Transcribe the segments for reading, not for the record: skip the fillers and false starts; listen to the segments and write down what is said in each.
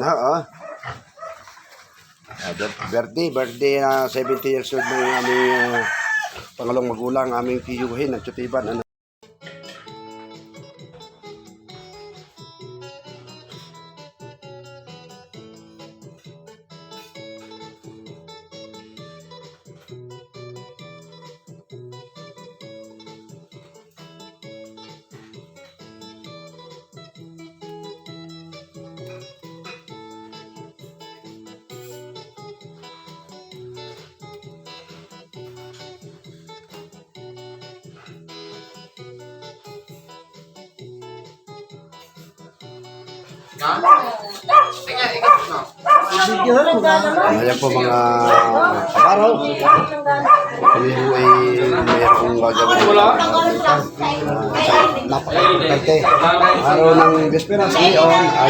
Oo. Birthday na 70 years old ng aming pangalong magulang, aming tiyuhin, nagtutiban. Ano? Ayan po mga kabaraw. Kami po ay mayroong gagawin. Napaka-importante. Araw ng Vesperas ngayon ay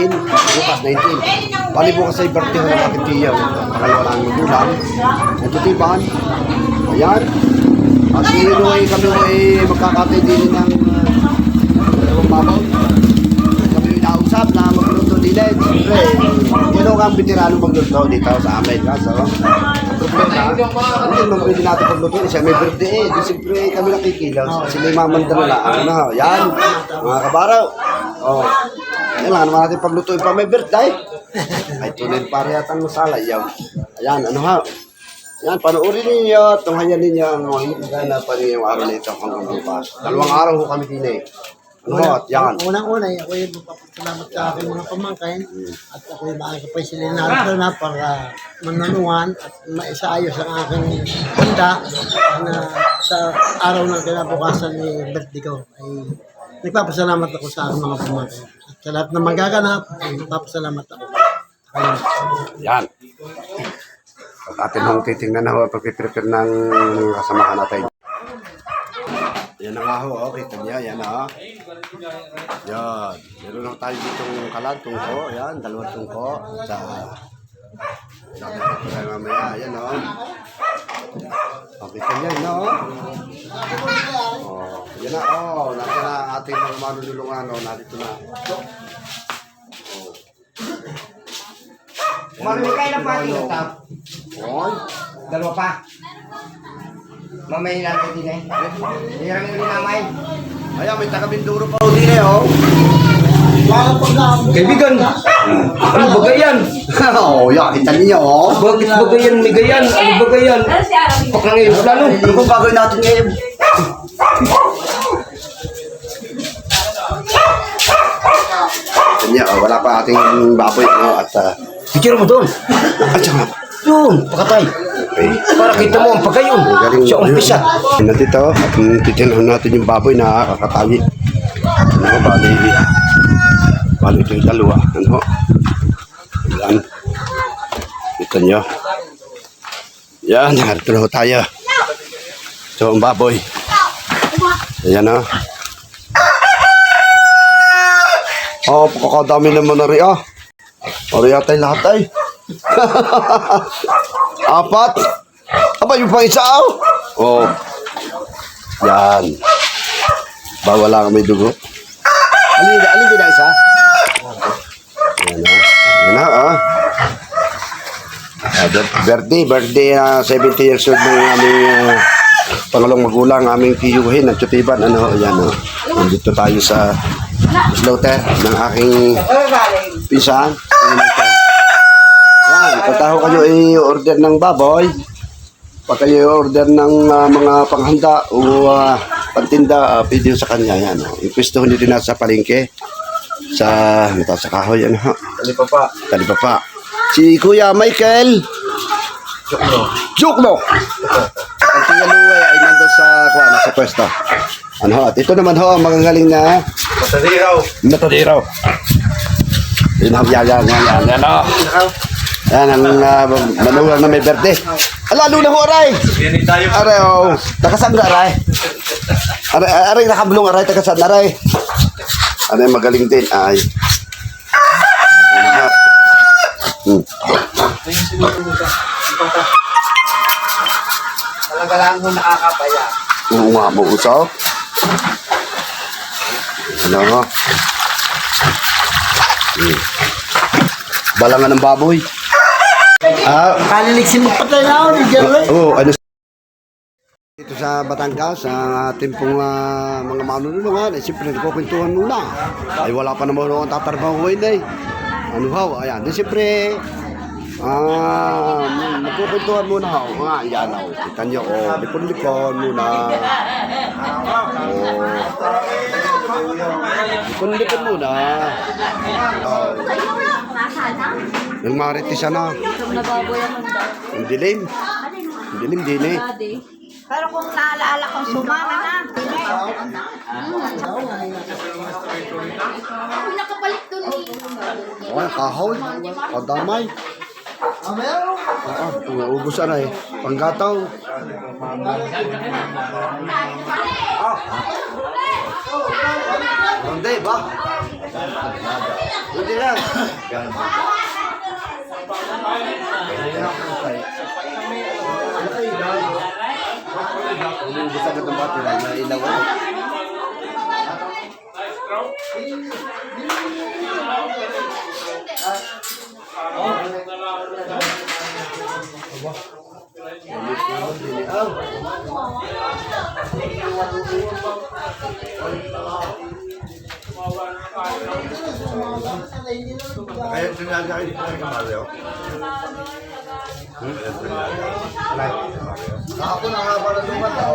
18, bukas 19. Bali po kasi birthday ng aking tiyaw. Pangalawa ng bulan. Nagtutiban. Ayan. At ngayon ay kami ay magkakatay din ng mabaw. Nausap na magluto nila. Siyempre, yun ang veterano magluto dito sa amin. So, problema, hindi naman pwede natin pagluto. Siya may birthday eh. Di siyempre kami nakikilos. Kasi may mamandala. Ano, yan, mga kabaraw. Oh, yan lang naman natin paglutuin pa may birthday. Ay, tuloy pare yata ng masala. Ayan, ano ha. Yan, panoorin ninyo. Tunghayan ninyo ang mga hinagana pa rin yung araw nito hanggang bukas. 2 araw ho kami din eh. Unang-una, ako yung magpapasalamat sa aking mga pamangkin at ako yung makikipay sila na para mananuhan at maisaayos ang aking handa na sa araw ng kinabukasan ni birthday ko ay nagpapasalamat ako sa aking mga pamangkin. At sa lahat na magaganap, ay nagpapasalamat ako. Yan. At atin hong titingnan na ho pag-prepare ng kasamahan natin. Yan na nga ho, kita niya, yan ha. Yan, meron lang tayo ditong kalan, tungko, yan, 2 tungko. Sa tayo mamaya, yan o. Kita niya, yan o. Yan na, natin na ating mga manunulungan, narito na. Marami kayo na pati yung tap. 2 pa. Mamay natin din eh. Hirang yung namay. Ayan, may taga-Mindoro pa o din eh, oh. Kaibigan, ano ba gayan? Oo, yan, kita niya, oh. Bakit ba gayan may gayan? Ano ba gayan? Paklang yung plano. Ano kung gagawin natin ngayon? Kita niya, oh, wala pa ating baboy, no, at Picture mo doon. at saka, Yun, pakatay. okay. Para kita mo ang pagkayon. Siya umpisa. Na dito, at titignan natin yung baboy na kakatawi. Ano, bali ito yung 2. Ano, yan. Ito nyo. Yan, narito na tayo. So, ang baboy. Ayan o. Oh, pakakadami naman na rin ah. Ori yata yung lahat ay. 4. Aba, yung pang isa oh. Yan. Bawal lang may dugo. Alin na isa? Yan o. Yan o. Birthday na 70 years old ng aming pangalong magulang, aming tiyuhin, nagtutiban. Ano, yan o. Nandito tayo sa slaughter ng aking pinsan. Yan, pagka kayo i-order ng baboy, pag kayo i-order ng mga panghanda o pantinda, pwede sa kanya. Yan, impwesto nyo din sa palengke sa kahoy. Ano, Talipapa. Si Kuya Michael Jukno. Ang tiyaluwe ay nandun sa pwesto. Ano, at ito naman ho, magagaling na Matadiraw. Yun ang yan. Yan ang manulang na may birthday. Lalo na ho, aray. Aray, oh. Takasan na, aray. Aray, nakablong, aray. Takasan na, aray. Aray, magaling din. Ay. Talaga lang mo nakakapaya. Oo nga mo, usaw. Ano? Balangan ng baboy. Kaliligsin mo patay na ako ni Jerry. Ano dito sa Batangas, sa ating pong mga manunulungan, siyempre nagkukwentuhan muna. Ay wala pa naman akong tatarbahuin eh. Ano ho, ayan. Di siyempre, nagkukwentuhan muna ho. Ayan ho, kita nyo, lipon-lipon muna. Lipon-lipon muna. Yung maritisan na. Yung dilim. Yung dilim din eh. Pero kung naaalala ko, sumama na. Ako nakabalik doon eh. Oh, kahoy. Kadamay. Ubus na eh. Panggataw. Hindi ba? Hindi lang. Ubus agad ng battery. Nailaw eh. Kaya sinagay dito ng kamaryo. Ako na haba na lumataw.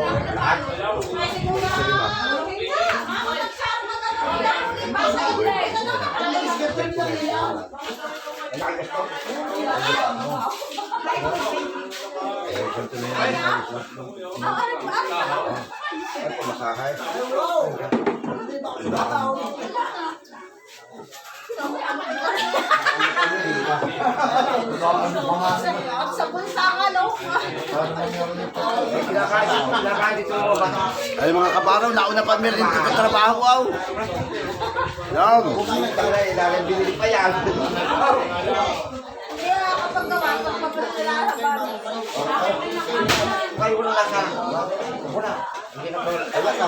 Sa bulsa ka, no? Ay mga kabaraw, nauna pa meron dito sa trabaho aw. Yan. Binili pa yan. Kaya kapag gawa, pagpapalala sa bago. Kayo wala lang ka. Wala. Hindi na pa. Wala ka.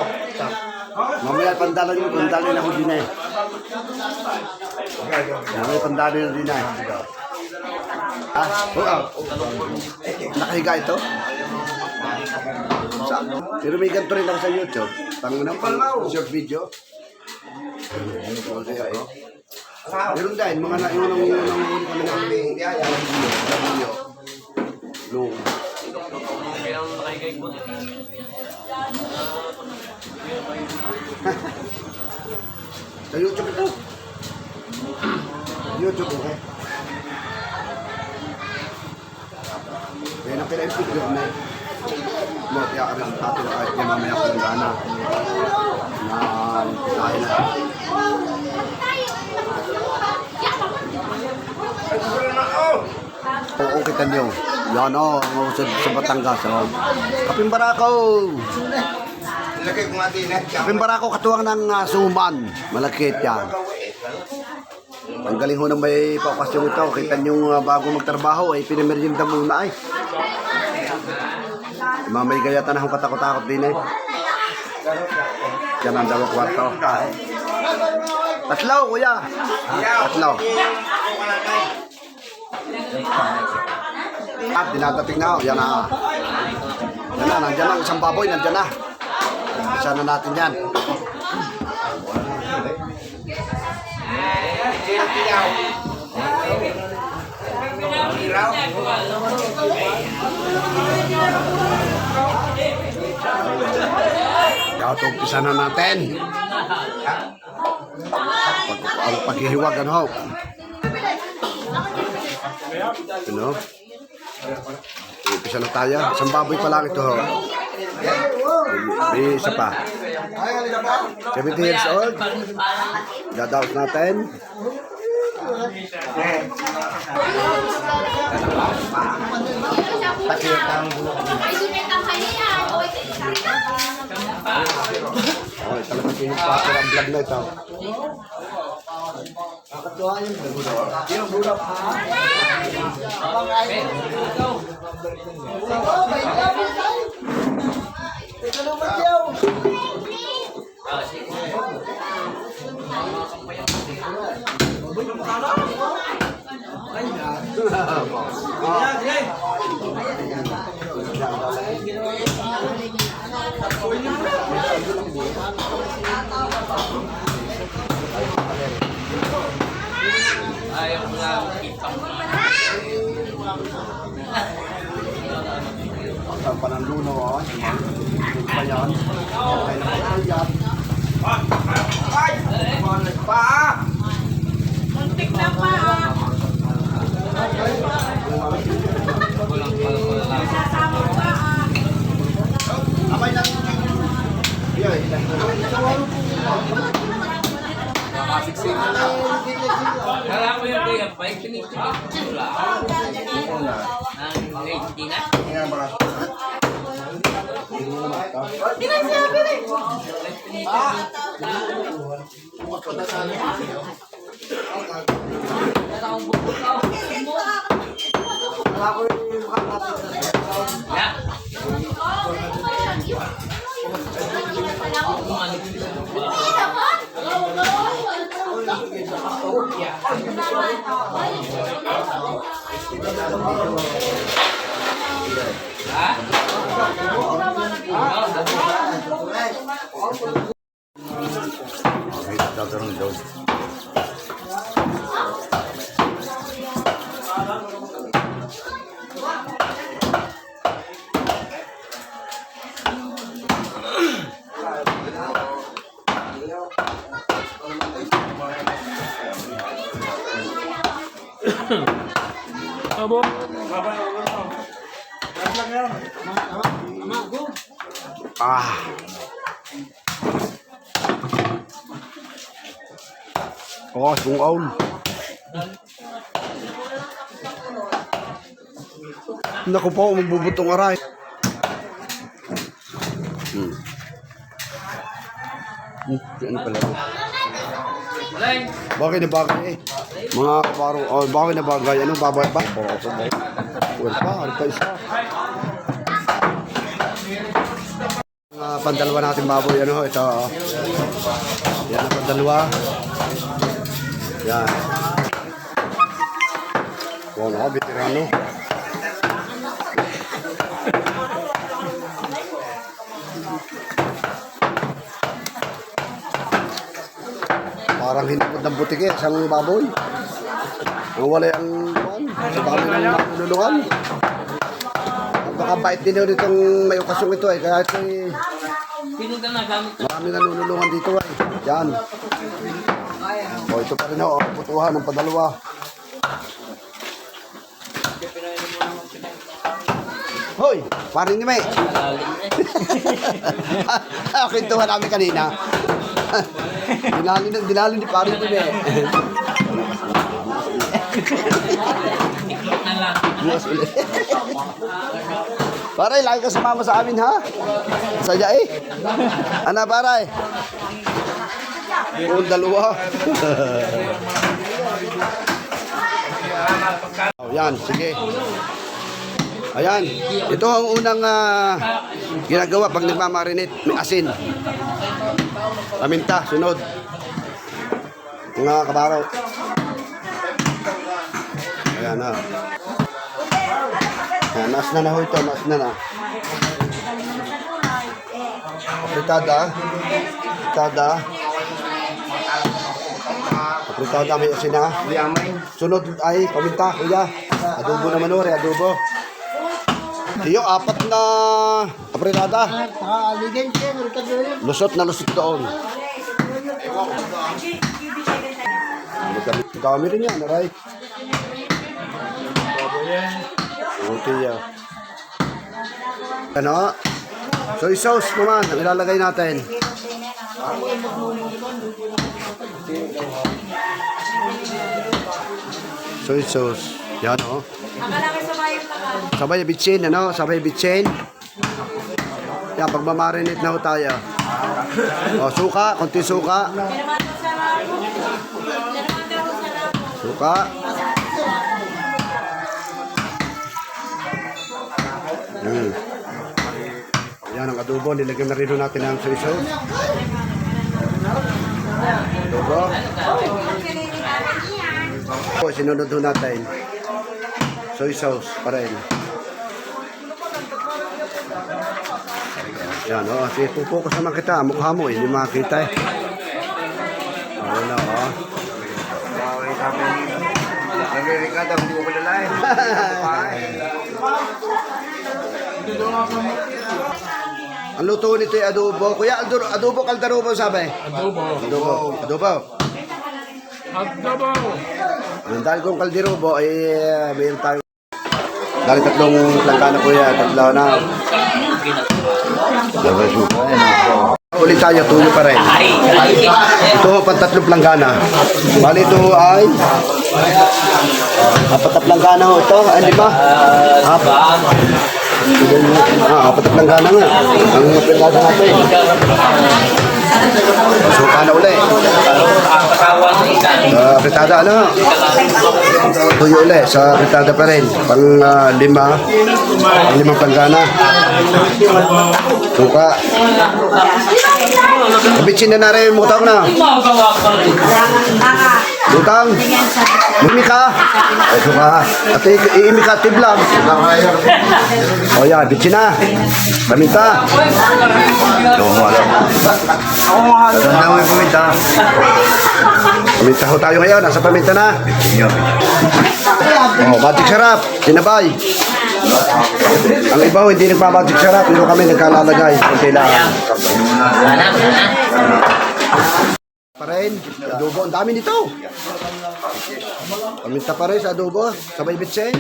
Mamaya pandalan ako din eh. Mamaya pandalan na din eh. Nakahiga ito? Pero may ganito rin ako sa YouTube. Tangunang short video. Meron dahil, mga naunang kami ng video. Long. Sa YouTube ito. YouTube okay. Kaya na pina-impit yun na mo, kaya kami ang tato kahit kaya mamaya ko ng gana na tayo na. Oo, kita niyo. Yan o, sa Batangas. Kaping Barako. Lagay ko nga din eh. Kaping Barako, katuwang ng suman. Malakit yan. Ang galing ho na may pakasyon ito. Kita niyo bago magtrabaho, ay pinamerienda muna ay. Mamay gayatan akong katakot-takot din eh. Yan ang dalawang kwarto. Tatlaw, kuya. Tatlaw. At dinadating na, yan na. Yan na, nandyan na. Isang baboy, nandyan na. Isa na natin yan. Ito, umpisa na natin. Ang paghihiwag, ano? Ano? Umpisa na tayo. Isang baboy pa lang ito. May isa pa. 70 years old. Dadaos natin. Okay, talagang pinagpapir ang vlog na ito. Ayaw nga kita mo. Ang pananluno, oh. Yung pa yan. Okay na pa yan. Muntik na pa ah. Sasama pa ah. Abay lang. Yan. Kala ko yung kuya, bike tinik-tinik. Wala. Ang hindi na. Pinagsabi rin. Yeah. Okay, tatanong daw. Ah. Oh, sungaon. Naku po, magbubutong aray. Ano pala? Bagay na bagay eh. Mga kaparo, oh, bagay na bagay. Ano, babay pa? Well pa, ano pa isa? Pandalawa natin baboy, ano, ito. Oh. Yan ang pandalawa. Yan. Wala, veterano. Parang hinapot ng butike, isang baboy. Ang wala ang sa dami ng nulungan. Baka bait din yun itong may okasyong ito eh. Kaya ito eh, Pinunta na gamit. marami na nulungan dito eh. Yan. O ito pa rin o, putuhan ng padalawa. Hoy, paring ni May. Kwentuhan namin kanina. Dinali ni paring ni May. Tiklop na lang. Bukas ulit. Paray, lagi ka sumama sa amin ha? Sadya eh. Ano paray? Yung dalawa. Oh, yan, sige. Ayan, ito ang unang ginagawa pag nagmamarinate. May asin. Paminta, sunod. Mga kabaraw. Ayan na. Ayan, naas na na ho ito, naas na na. Apritada. Apritada. Apritada, may asin na. Sunod ay paminta, kuya. Adobo naman ore, adobo. Tiyo, 4 na apritada. Nakaligay siya, nagkagawin. Lusot na lusot doon. Dami rin yan, right? Tiyo. Ano? Soy sauce naman, ang ilalagay natin. Soy sauce. Yan o. Sabay bitchin, ano? Sabay bitchin. Yan, pag mamarinate na ho tayo. O, suka, konti suka. Suka. Yan ang adobo, nilagyan na rin natin ang soy sauce. Adobo. O, sinunod ho natin. Soy sauce pa rin. Yan, oh. Sige, pupokus naman kita. Mukha mo, hindi makita eh. Ayun na, oh. Okay, sabi ni nagre-rekada, hindi ko kilalain. Ang luto nito ay adobo. Kuya, adobo kaldarobo sabi? Adobo. Dahil kung kaldirobo ay mayroon tayo. Dahil tatlong planggana kuya, tatlo na. Ulit tayo, tuyo pa rin. Ito pang tatlong planggana. Bali ito ay apat na planggana ho ito. Ay, di ba? Apat na planggana nga. Ang planggana natin. Suka na ulit. Fritada ano? Tuyo ulit. Sa fritada pa rin. Pang limang planggana. Suka. Kabitsin na rin. Mutang na. Mutang. Mimi ka. Ay, suka. At iimi ka. Tiblang. O yan. Bitsin na. Paminta. Tanda mo yung pumita. Paminta ho tayo ngayon. Nasa paminta na. Oh, magic sarap. Sinabay. Ang iba ho, hindi nagpa-magic sarap. Pero kami nagkalalagay. Kung kailangan. Pa rin. Adobo. Ang dami nito. Paminta pa rin sa adobo. Sabay bitsen.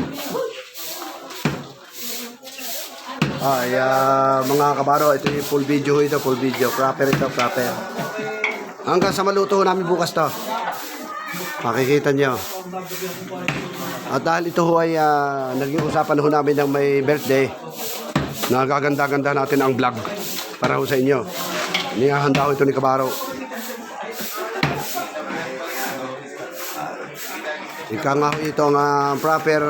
Ay, mga kabaro, ito yung full video ito, full video. Proper ito, proper. Hanggang sa maluto namin bukas to. Makikita nyo. At dahil ito ho ay naging usapan ho namin ng may birthday, nagaganda-ganda natin ang vlog para ho sa inyo. Nihahanda ho ito ni Kabaro. Ika nga ho ito ang proper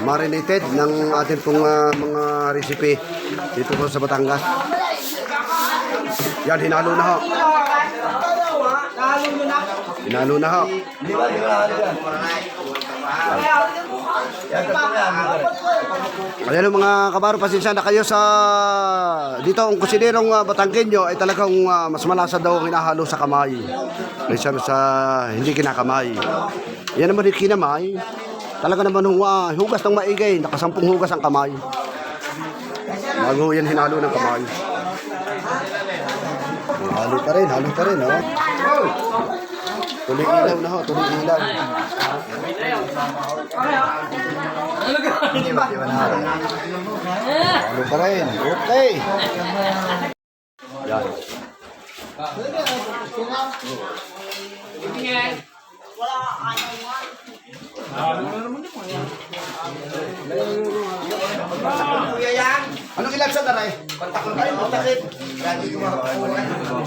marinated ng ating pong mga recipe dito po sa Batangas. Yan, hinalo na ho. Hinalo na ho. Ayan mga kabaro, pasensya na kayo sa dito ang kusinerong Batanggenyo ay talagang mas malasa daw ang hinahalo sa kamay kaysa sa hindi kinakamay. Yan naman yung kinamay. Talaga naman hugas ng maigay, nakasampung hugas ang kamay. Bago yan hinalo ng kamay. Halo pa rin, oh. Tuloy ilaw na ho, tuloy ilaw. Halo pa rin, okay. Yan. Anong ilan sa taray? Pantakot tayo, pantakit.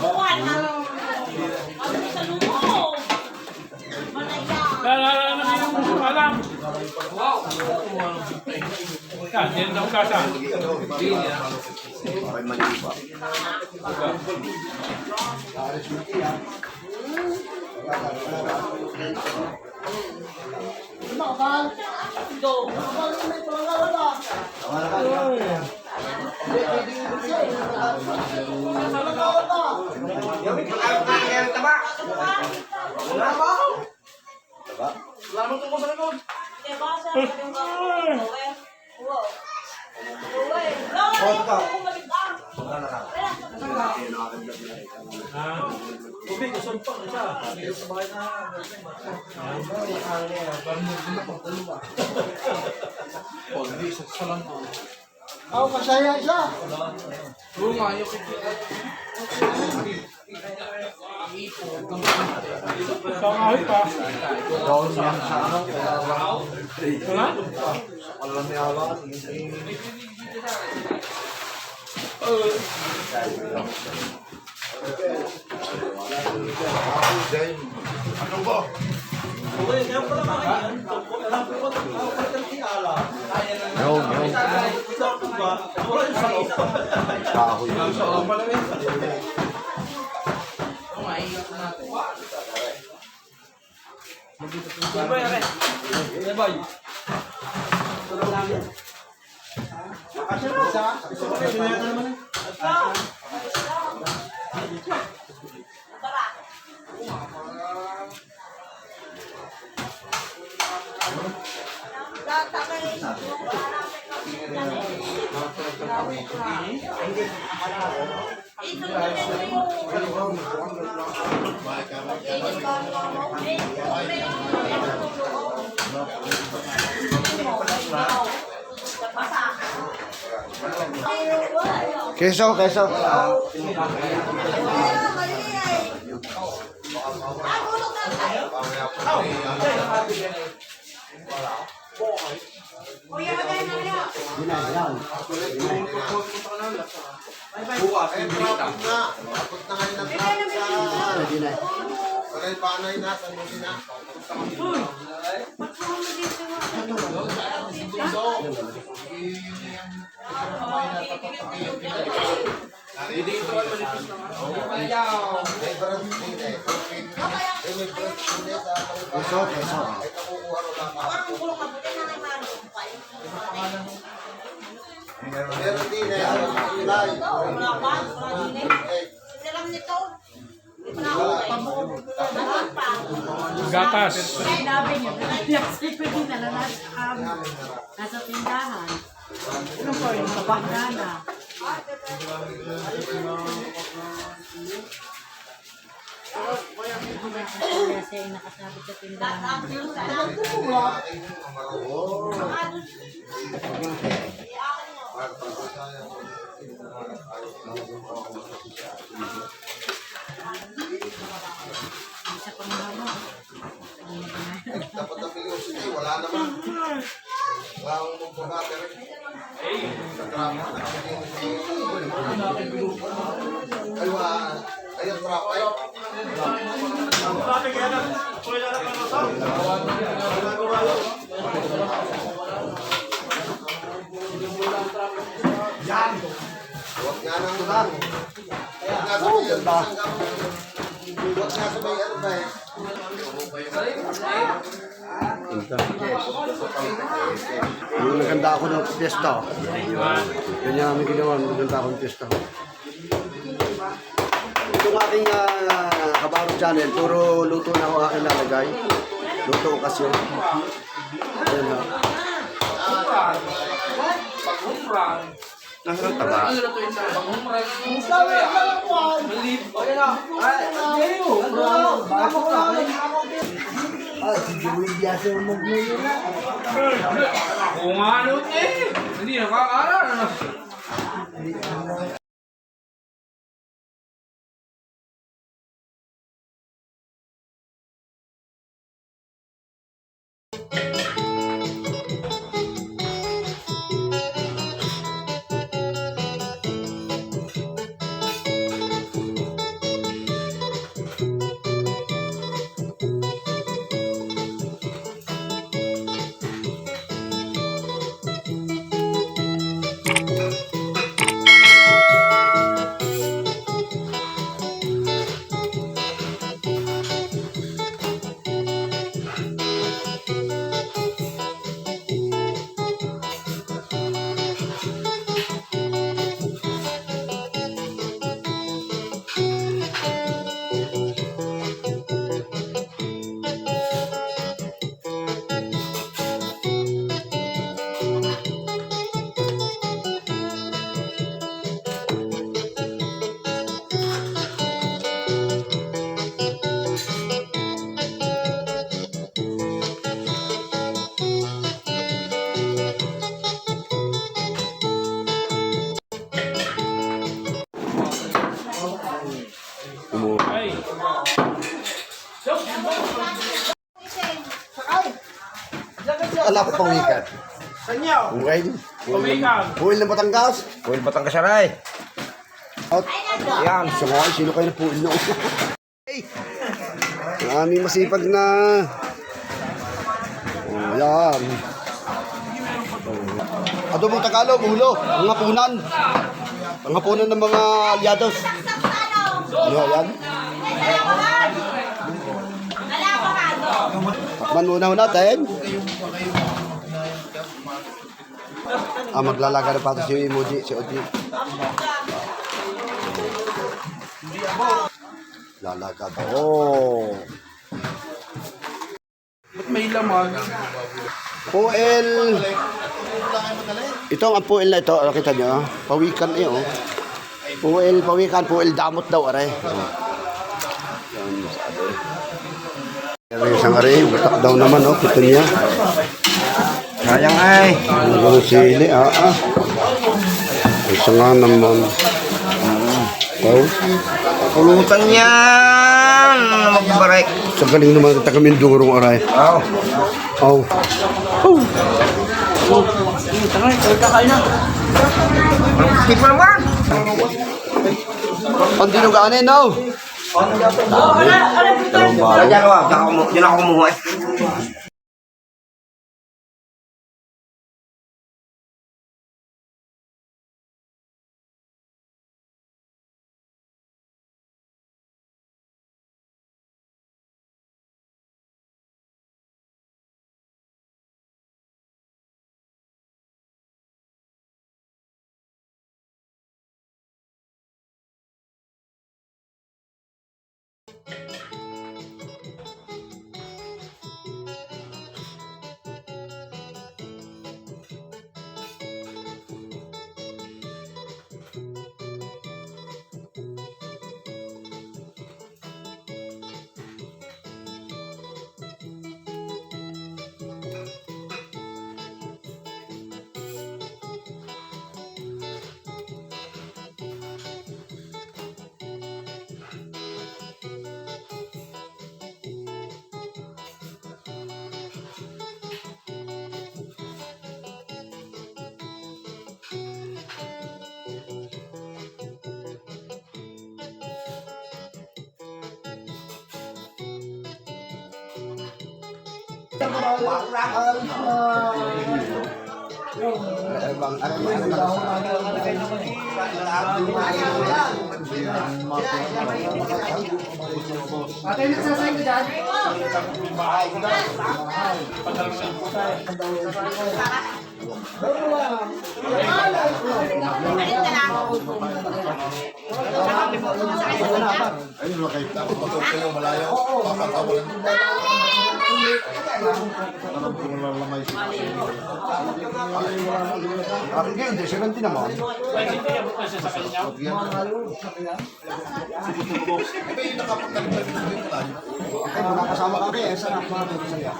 Buwan ng sa lumo. Ako kasaya siya. Keso, keso. Keso, keso. Meron din eh. Ilay. Gatas. Nasa tindahan. Ano po yung kabangana? Kasi nakasabit sa tindahan. Isa pang hamo. Dapat na pilosin eh. Wala naman. Wala akong magpapatid. Ay, wala. Ayun, trap. Ay. Yan. Huwag nga nang lang. Huwag nga sa may ba? Huwag nga sa may ano ba eh. Yung naganda ako ng piyesta. Ganyan namin ginawa, naganda ako ng piyesta. Itong aking Kabaro channel, puro luto na ako aking lalagay. Luto okasyon. Ayan na. Nasaan taba? Kung ano eh. Hindi nakakaara. Ay. Ala ko pang wikat. Uwil. Uwil ng Batangas. Uwil Batangas Aray. Out. Yan. Sumay, sino kayo na puwil noon? Hey! Aming masipag na. Oh, yan. Adobong Tagalog, ulo. Ang hapunan. Ang hapunan ng mga alyados. Yan, yan. Wala pa Tikman muna ho natin. Maglalaga na pa si Emoji, si Oji. Lalaga daw. Oh. Ba't may laman? Puel. Ito ang puel na ito. Nakita nyo? Pawikan eh, oh. Puel, pawikan. Puel damot daw, aray. Yan, sabi. Meron isang aray. Butak daw naman, oh. Kita niya. Sayang ay. Ano sili, Isa nga naman. Oh. Pulutan yan. Magbarek. Sa galing naman kita kami durong aray. Oh. Oh. Hindi pa naman. Pandino ka anin, no? Dami. Dalawang baro. Diyan ako kumuha eh. Ngayon, di siya ganti naman. Ay, makakasama kami eh. Sarap mga dito sa'yo.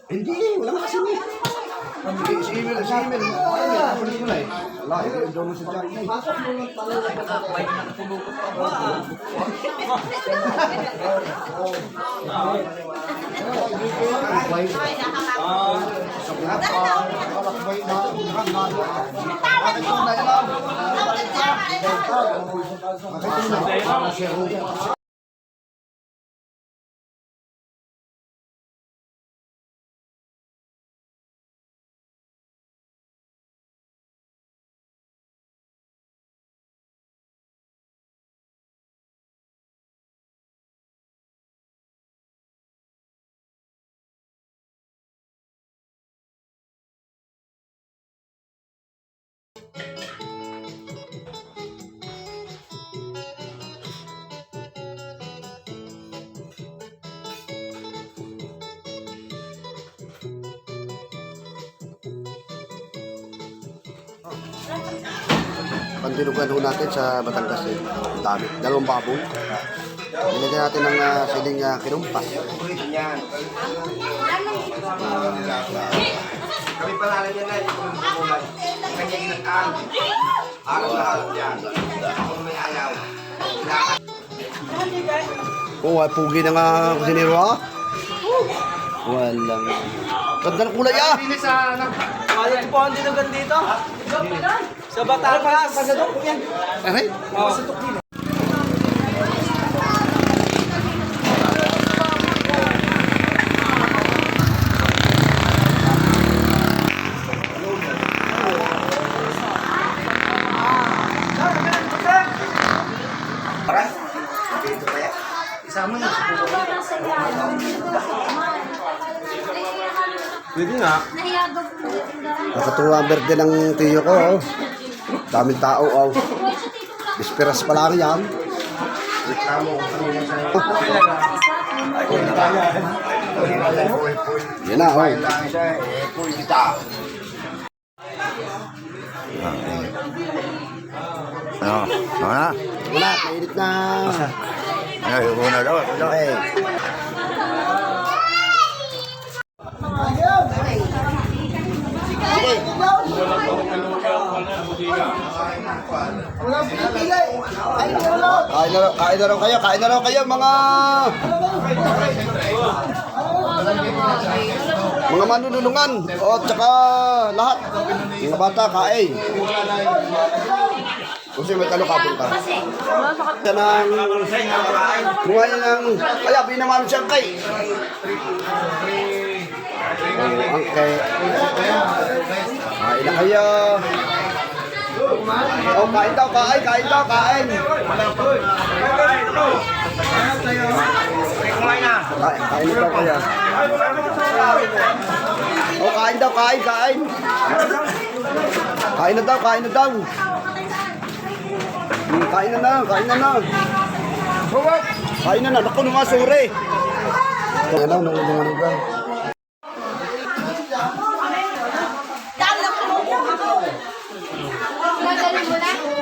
Hindi, wala ka kasi eh. Si Emil, kapalit ko na eh. Wala, hindi daw mo sa Jack na eh. Pandinugan ho natin sa Batangas eh. Ang dami. Dalawang baboy. Nilagyan natin ng siling kinumpas. Yan. Kami pala yan na. Kanya inataan. Ako lahat yan. Ako may ayaw. Oh, pugi na nga kusinero ha. Walang... Ganda ng kulay ah! Walang po ang dinugan dito. Sa Batangas. Aray? Nakatuwa ang birthday ng tiyo ko. Oh. Daming tao. Oh. Bisperas pa lang yan. Yan na. Oh. Ano? Ano? Wala, mainit na. Ano? Yung una daw. Okay. Kain na raw kayo mga manunulungan o tsaka lahat mga bata kain. Kasi may talukapon ka. Yan ang buhay ng kaya binamanon siyang kay. Okay. Kain na kayo. Oh, kain daw, kain. Kain na daw, kain. Oh, kain daw, kain. Kain na daw. Kain na. Kain na. Naku, nung mga suri. Ano, nung ba?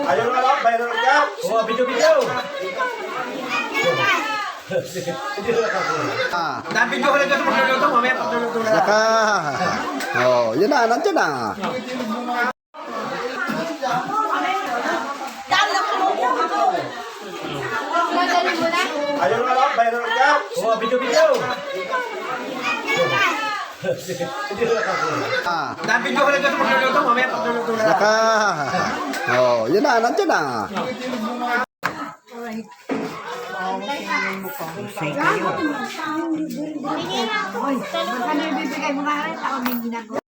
Ayaw na lang, bayaran ka. Oh, video. Nabidyo ko lang ito magluluto, mamaya pagluluto na. Naka. Oh, yun na, nandiyan na. Ayaw na lang, bayaran ka. Oh, video. Nabidyo ko lang ito magluluto, mamaya pagluluto na. Naka. Oh, yun na, nandiyan na. Ano ibibigay mo nga rin? Ako may ginagawa.